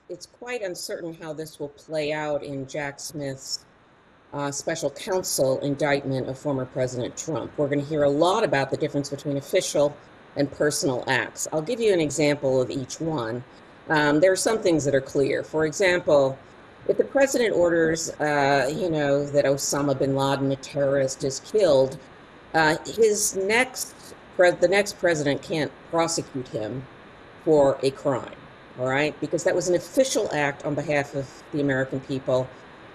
it's quite uncertain how this will play out in Jack Smith's special counsel indictment of former President Trump. We're going to hear a lot about the difference between official and personal acts. I'll give you an example of each one. There are some things that are clear. For example, if the president orders, that Osama bin Laden, a terrorist, is killed, the next president can't prosecute him for a crime, all right? Because that was an official act on behalf of the American people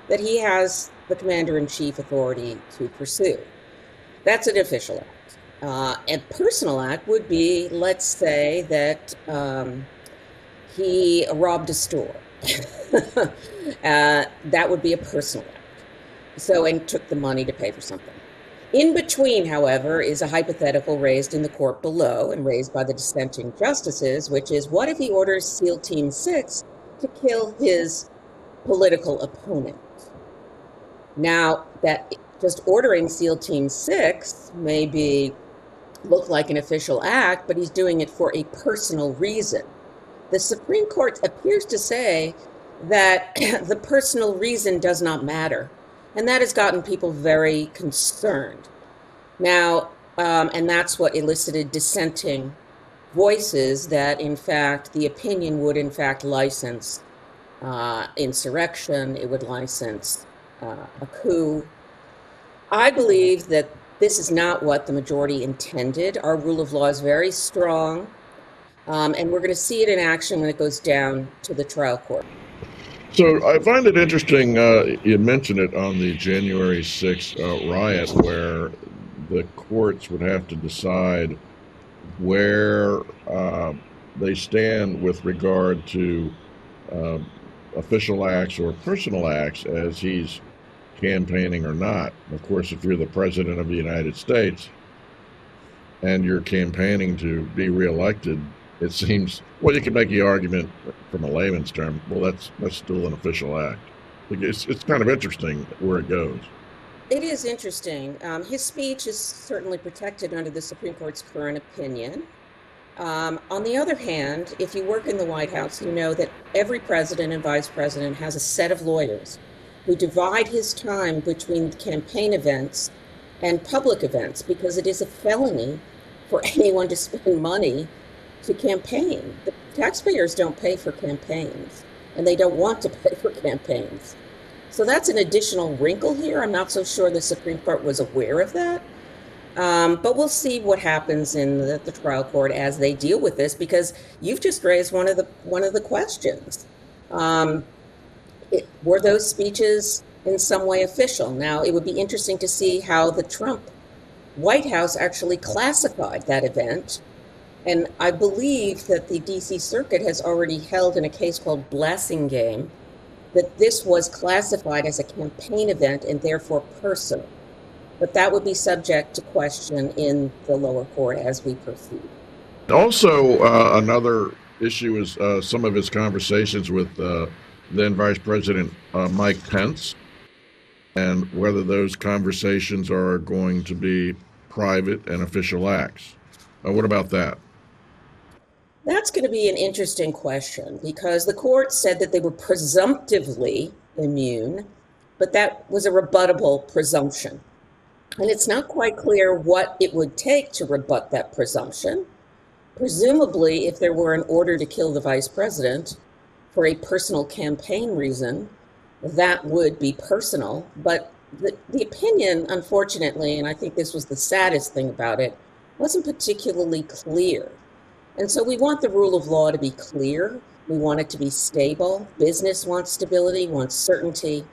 that he has the commander-in-chief authority to pursue. That's an official act. A personal act would be, let's say that he robbed a store. That would be a personal act. And took the money to pay for something. In between, however, is a hypothetical raised in the court below and raised by the dissenting justices, which is, what if he orders SEAL Team 6 to kill his political opponent? Now, that just ordering SEAL Team 6 may look like an official act, but he's doing it for a personal reason. The Supreme Court appears to say that the personal reason does not matter. And that has gotten people very concerned. Now, and that's what elicited dissenting voices that, in fact, the opinion would, in fact, license insurrection. It would license a coup. I believe that this is not what the majority intended. Our rule of law is very strong, and we're going to see it in action when it goes down to the trial court. So I find it interesting, you mentioned it on the January 6th riot, where the courts would have to decide where they stand with regard to official acts or personal acts as he's campaigning or not. Of course, if you're the President of the United States and you're campaigning to be reelected, it seems, well, you can make the argument from a layman's term, well, that's still an official act. It's kind of interesting where it goes. It is interesting. His speech is certainly protected under the Supreme Court's current opinion. On the other hand, if you work in the White House, you know that every president and vice president has a set of lawyers who divide his time between campaign events and public events, because it is a felony for anyone to spend money to campaign. The taxpayers don't pay for campaigns, and they don't want to pay for campaigns. So that's an additional wrinkle here. I'm not so sure the Supreme Court was aware of that. But we'll see what happens in the trial court as they deal with this, because you've just raised one of the questions. Were those speeches in some way official? Now, it would be interesting to see how the Trump White House actually classified that event. And I believe that the D.C. Circuit has already held in a case called Blassingame that this was classified as a campaign event and therefore personal. But that would be subject to question in the lower court as we proceed. Also, another issue is some of his conversations with then Vice President Mike Pence, and whether those conversations are going to be private and official acts. What about that? That's going to be an interesting question, because the court said that they were presumptively immune, but that was a rebuttable presumption. And it's not quite clear what it would take to rebut that presumption. Presumably, if there were an order to kill the vice president for a personal campaign reason, that would be personal. But the opinion, unfortunately, and I think this was the saddest thing about it, wasn't particularly clear. And so we want the rule of law to be clear. We want it to be stable. Business wants stability, wants certainty.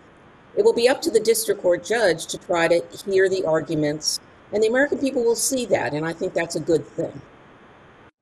It will be up to the district court judge to try to hear the arguments, and the American people will see that, and I think that's a good thing.